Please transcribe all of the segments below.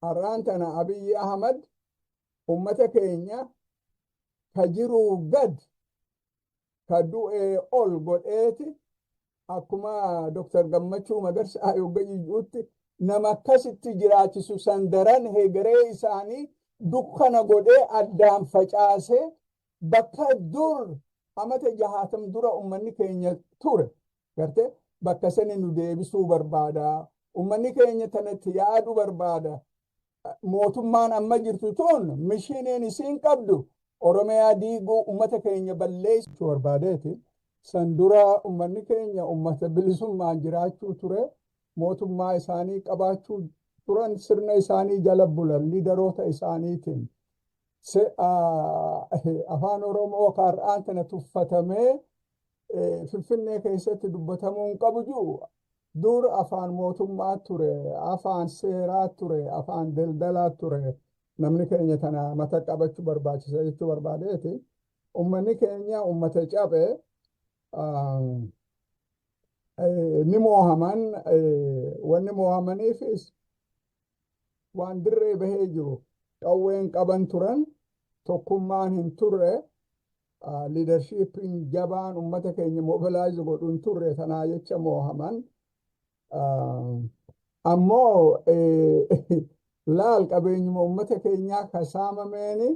Arraantana Abiyyi Ahmad ummata keenya ka jiru gad ka du'e ol godheeti akkuma Dr. Gammachuu Magarsaa Yoggayyuutti nama akkasitti jiraachisu sandaran hegeree isaanii dukkana godhee addaan facaasee bakka dur amata 60 dura ummanni keenya ture garte bakka sani nu deebisuu barbaada. Ummanni keenya tanatti yaadu barbaada. Mootummaan amma jirtu tun mishiiniin isiin qabdu Oromiyaa diiguu ummata keenya balleessuu barbaadeeti. San dura ummanni keenya ummata bilisummaan jiraachuu ture. Mootummaa isaanii qabaachuu turan sirna isaanii jala bulan liidaroota isaaniitiin. Afaan Oromoo har'aan tana tuffatamee Finfinnee keessatti dubbatamuu hin qabu jiru. Dur afaan mootummaa ture, afaan seeraa ture, afaan daldalaa ture. Namni keenya tana mata qabachuu barbaachisa jechuu barbaadeeti. Ummanni keenya ummata cabe ni moohaman wanni moohamaniifis waan dirree bahee jiru qawween qaban turan tokkummaan hin turre liidarshiipiin jabaan ummata keenya mobilaayiz godhuun turre tanaa jecha moohaman. Ammoo laal qabeenyuma ummata keenyaa kasaamameeni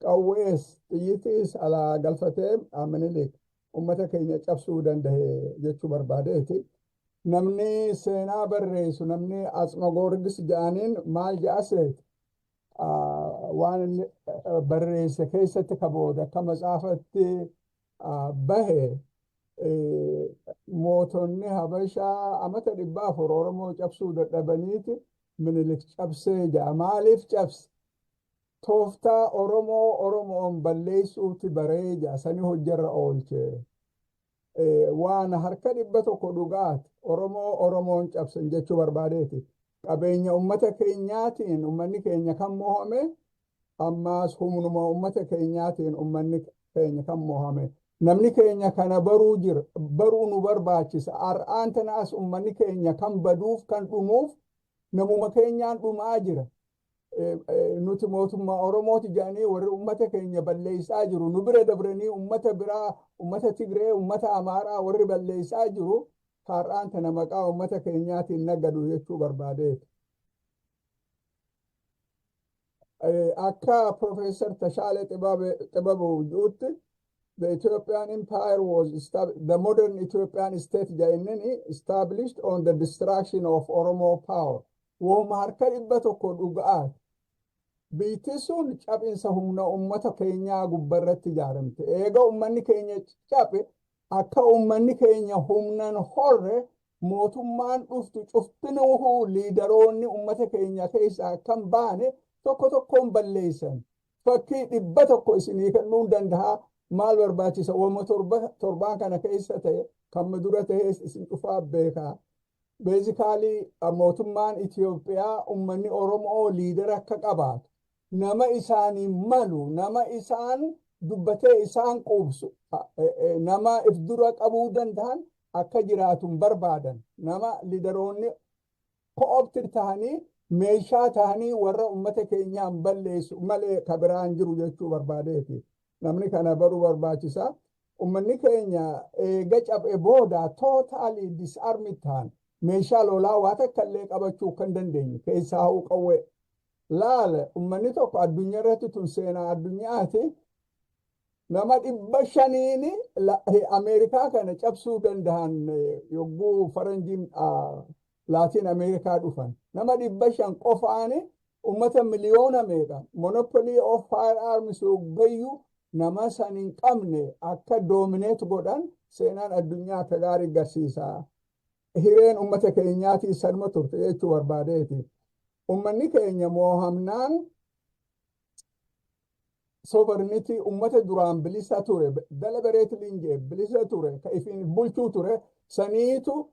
qawwees xiyyiitiis alaa galfatee Minilik ummata keenya cabsuu danda'e jechuu barbaadeeti. Namni seenaa barreessu namni Atsma Goorgis jedhaniin maal jedhaseet waan barreesse keessatti kabooda akka matsaafatti bahe mootonni Habashaa amata 400 Oromoo cabsuu dadhabaniiti Minilik cabsee jedha. Maaliif cabse? Tooftaa Oromoon balleessuutti baree jedha. Sani hojjarra oolche. Waan harka 100 dhugaati. Oromoon cabsan jechuu barbaadeeti. Qabeenya ummata keenyaatiin ummanni keenya kan moohame ammaas humnuma ummata keenyaatiin ummanni keenya kan moohame. Namni keenya kana baruu nu barbaachisa. Har'aan tanaas ummanni keenya kan baduuf kan dhumuuf namuma keenyaan dhumaa jira. Nuti mootummaa Oromooti jedhanii warri ummata keenya balleessaa jiru. Nu bira dabranii ummata biraa, ummata Tigree, ummata Amaaraa warri balleessaa jiru. Har'aan tana maqaa ummata keenyaatiin nagadu jechuu barbaadeeti. Akka Profeesar Tashaalee Xibabu jedhutti the Ethiopian Empire was the modern Ethiopian state established on the destruction of Oromo power. Wooma harka 100 dhugaati. Biitti sun cabinsa humna ummata keenyaa gubbarratti ijaaramte. Eega ummanni keenya cabe akka ummanni keenya humnan horre mootummaan dhuftu cuftinuuhu liidaroonni ummata keenya keessaa kan baane tokkoon balleessan. Fakkii 100 isinii kennuu danda'a. Maal barbaachisa wooma torbaan kana keessa ta'e kan dura ta'e isin dhufaa beekaa. Basically mootummaan Itoophiyaa ummanni Oromoo liidara akka qabaatu nama isaanii malu nama isaan dubbatee isaan quubsu nama if dura qabuu danda'an akka jiraatun barbaadan nama liidaroonni ko'optir tahanii meeshaa tahanii warra ummata keenyaan balleessu malee kabiraan jiru jechuu barbaadeeti. Namni kana baruu barbaachisa. Ummanni keenya eega cabee booda totally disarmed ta'an meeshaa lolaa waa takka illee qabachuu kan dandeenye keessaa hoo qawwee. Laala ummanni tokko addunyaa irratti tun seenaa addunyaati. Nama 500 Ameerikaa kana cabsuu danda'an yogguu faranjiin Laatiin Ameerikaa dhufan. Nama 500 qofaani ummata miliyoona meeqa monopoly of firearms Yoggayyuu nama san hin qabne akka dominate godhan seenaan addunyaa akka gaarii agarsiisa. Hireen ummata keenyaatii sanuma turte jechuu barbaadeeti. Ummanni keenya moohamnaan sovereignty ummata duraan bilisa ture. Deliberately injee bilisa ture. Ka ifiin bulchuu ture. Saniitu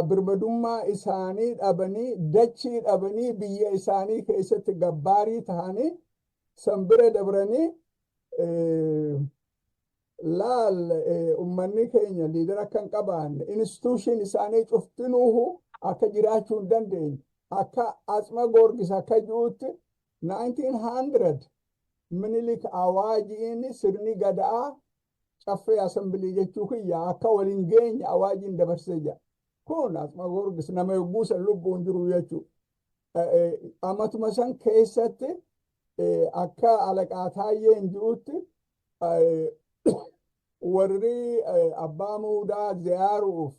birmadummaa isaanii dhabanii dachii dhabanii biyya isaanii keessatti gabbaarii tahanii san bira dabranii laal ummanni keenya liidara kan qabaanne institution isaanii cuftinuuhu akka jiraachuu hin dandeenye akka Atsuma Goorgis akka jirutti 1900 minilik awaajiin sirni gadaa caffee asambilii jechuu kiyya akka waliin geenye awaajiin dabarsee jira. Kun Atsuma Goorgis nama yogguu san lubbuun jiru jechuu. Amatuma san keessatti akka Alaqaa Taayyeen jirutti warri abbaa muudaa ziyaaruuf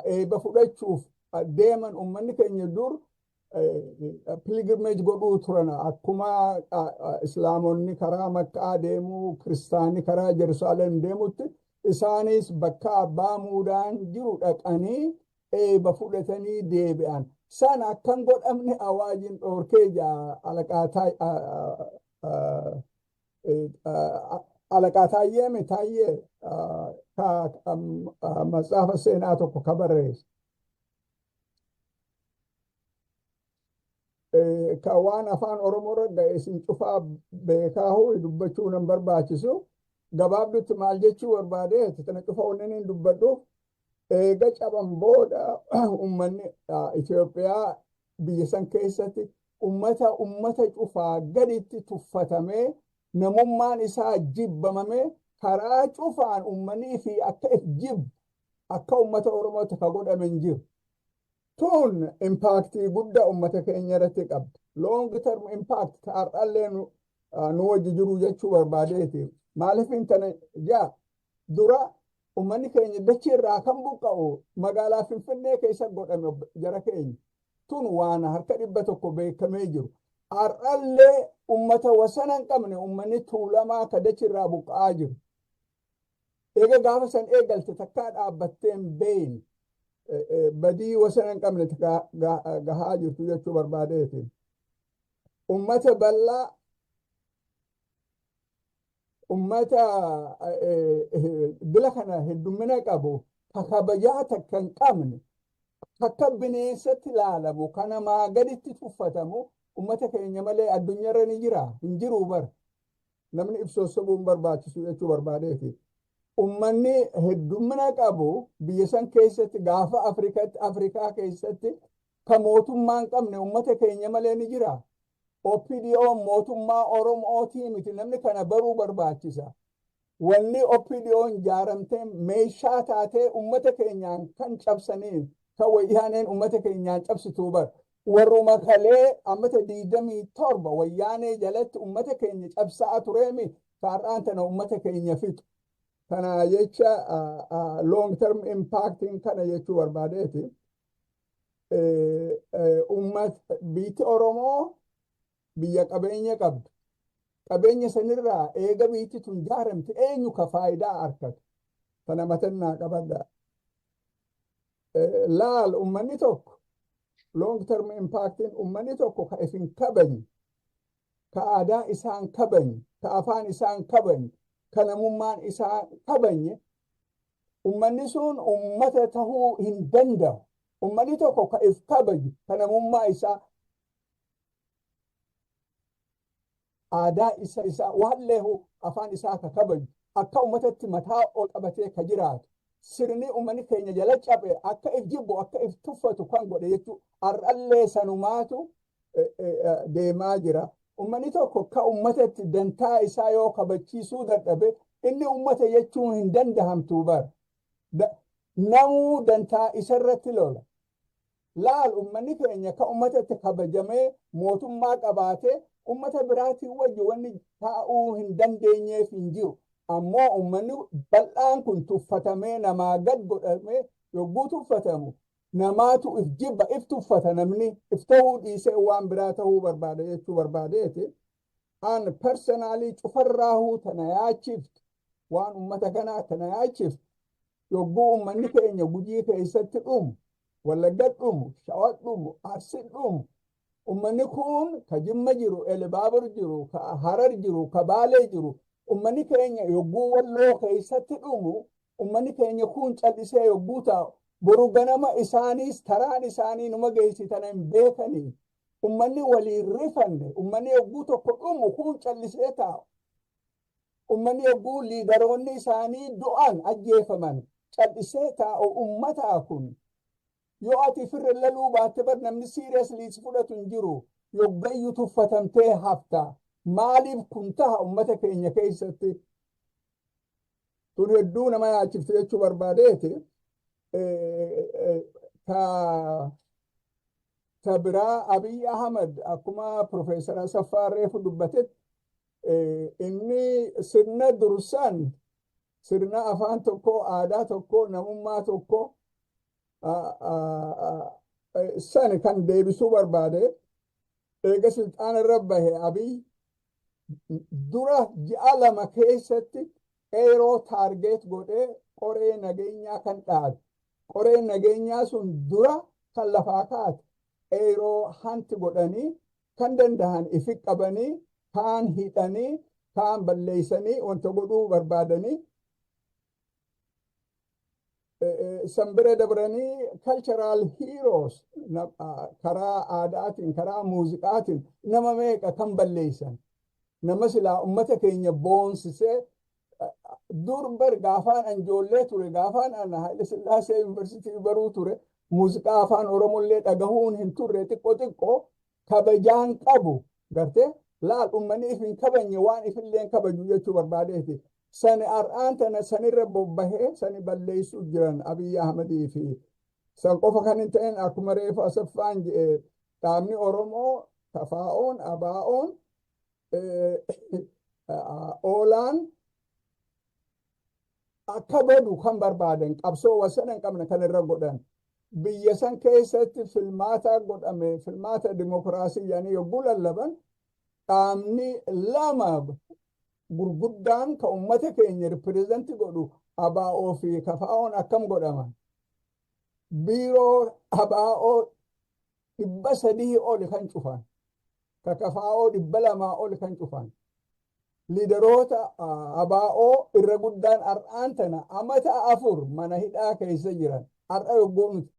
eeba fudhachuuf deeman ummanni keenya dur pilgrimage godhuu turan akkuma islaamonni karaa Makkaa deemuu kiristaanni karaa Jerusalem deemutti isaanis bakka abbaa muudaan jiru dhaqanii eeba fudhatanii deebi'an. San akkan godhamne awaajiin dhoorkee Alaqaa Taayyee Taayyee matsaafa seenaa tokko ka barreesse. Ka waan afaan Oromoo irra isin cufaa beekaahu dubbachuu nan barbaachisu. Gabaabdutti maal jechuu barbaade tana cufa onneen dubbadhu. Eega caban booda ummanni Itoophiyaa biyya san keessatti ummata cufaa gaditti tuffatamee namummaan isaa jibbamame karaa cufaan ummanii fi akka if jibbu akka ummata Oromootti ka godhamen jiru. Tun impaaktii guddaa ummata keenya irratti qabdi. Long term impact har'allee nu wajji jiru jechuu barbaadeeti. Maaliif intana dura ummanni keenya dachii irraa kan buqqa'u magaalaa Finfinnee keessa godhame jara keenya. Tun waan harka 100 beekamee jiru. Har'allee ummata wasana hin qabne ummanni tuulamaa ka dachii irraa buqqa'aa jiru. Eega gaafa san eegalte takkaa dhaabbatteen beeyni. Badii wasana hin qabne gahaa jirtu jechuu barbaadeeti. Ummata bal'aa ummata bila kana heddummina qabu kabajaa takka hin qabne akka bineensatti ilaalamu kana maa gaditti tuffatamu ummata keenya malee addunyaarra ni jira hin jiru bar namni ibsoosobuun barbaachisu jechuu barbaadeeti. Ummanni heddummina qabu biyya san keessatti gaafa Afrikaa keessatti ka mootummaan qabne ummata keenya malee ni jira. OPDO mootummaa Oromootii miti namni kana baruu barbaachisa. Wanni OPDO'n jaaramtee meeshaa taatee ummata keenyaan kan cabsanii kan wayyaaneen ummata keenyaan cabsituu bar. Warruma kalee ammata 27 wayyaanee jalatti ummata keenya cabsaa tureemi kaarraan tana ummata keenya fixu. Kana jecha long term impacting kana jechuu barbaadeeti. Biitti Oromoo biyya qabeenya qabdu. Qabeenya sanirraa eega biitti tun jaaramte eenyu ka faayidaa argatu. Kana matannaa qabadda. Laal ummanni tokko long term impacting ummanni tokko ka ifin kabani ka aadaa isaan kabani ka afaan isaan kabani ka namummaan isaan kabanye ummanni sun ummata tahuu hin danda'u. Ummanni tokko ka if kabaju ka namummaa isaa aadaa isaa waalleehu afaan isaa ka kabaju akka ummatatti mataa ol qabatee ka jiraatu sirni ummanni keenya jala cabe akka if jibbu akka if tuffatu kan godhe jechuu har'allee sanumaatu deemaa jira. Ummanni tokko ka ummatatti dantaa isaa yoo kabachiisuu dadhabe inni ummata jechuun hin dandahamtu bar. Namuu dantaa isarratti lola. Laal ummanni keenya ka ummatatti kabajamee mootummaa qabaatee ummata biraatiin wajji wanni taa'uu hin dandeenyeef hin jiru. Ammoo ummanni bal'aan kun tuffatamee namaa gad godhamee yogguu tuffatamu namaatu if jibba if tuffata namni if ta'uu dhiisee waan biraa ta'uu barbaada jechuu barbaadeeti. An personaalii cufarraahuu tana yaachiftu waan ummata kanaa tana yaachiftu yogguu ummanni keenya Gujii keessatti dhumu Wallagga dhumu Shawaa dhumu Arsii dhumu ummanni kun ka Jimma jiru Elbaabur jiru ka Harar jiru ka Baalee jiru ummanni keenya yogguu Walloo keessatti dhumu ummanni keenya kun callisee yogguu taa'u boru ganama isaaniis taraan isaanii numa geessitan hin beekanii ummanni waliin rifanne ummanni yogguu tokko dhumu kun callisee taa'u ummanni yogguu liidaroonni isaanii du'an ajjeefaman callisee taa'u ummataa kun yoo ati firra laluu baatte bar namni seriously si fudhatu hin jiru yoggayyuu tuffatamtee hafta maaliif kun taha ummata keenya keessatti tun hedduu nama yaachifte jechuu barbaadeeti ta biraa Abiy Ahmed akkuma Profeesar Asaffaa Reefu dubbatetti inni sirna dursan sirna afaan tokko aadaa tokko namummaa tokko san kan deebisuu barbaade eega silxaana irra bahe Abiy dura ji'a lama keessatti qeeroo taargeet godhee qoree nageenyaa kan dhaabe qoreen nageenyaa sun dura kan lafaa kaate qeeroo hanti godhanii kan dandahan ifi qabanii kaan hidhanii kaan balleeysanii wanta godhuu barbaadanii sambira dabranii cultural heroes karaa aadaatiin karaa muuziqaatiin nama meeqa kan balleeysan nama silaa ummata keenya boonsisee durbar gaafaan anjoollee ture gaafaan ana Haile Sillaasee Yuunivarsiitii baruu ture muuziqaa afaan Oromollee dhagahuun hin turre xiqqoo kabajaan qabu gartee laal ummaniif hin kabanye waan ifilleen kabaju jechuu barbaadeeti sani ar'aan tana sanirra bobbahee sani balleessuu jiran Abiy Ahmedii fi san qofa kan hin ta'in akkuma reefu Asaffaan jedhe dhaabni Oromoo KFO'n ABO'n oolaan akka badu kan barbaadan qabsoo wasana hin qabne kan irra godhan biyya san keessatti filmaata godhame filmaata dimokiraasii yaanii yogguu lallaban dhaabni lama gurguddaan ka ummata keenya ripireezenti godhu ABO fi KFO'n akkam godhaman biiroo ABO 300 oli kan cufan ka KFO 200 oli kan cufan liidaroota ABO irra guddaan ar'aan tana amata 4 mana hidhaa keessa jiran har'a yogguu nuti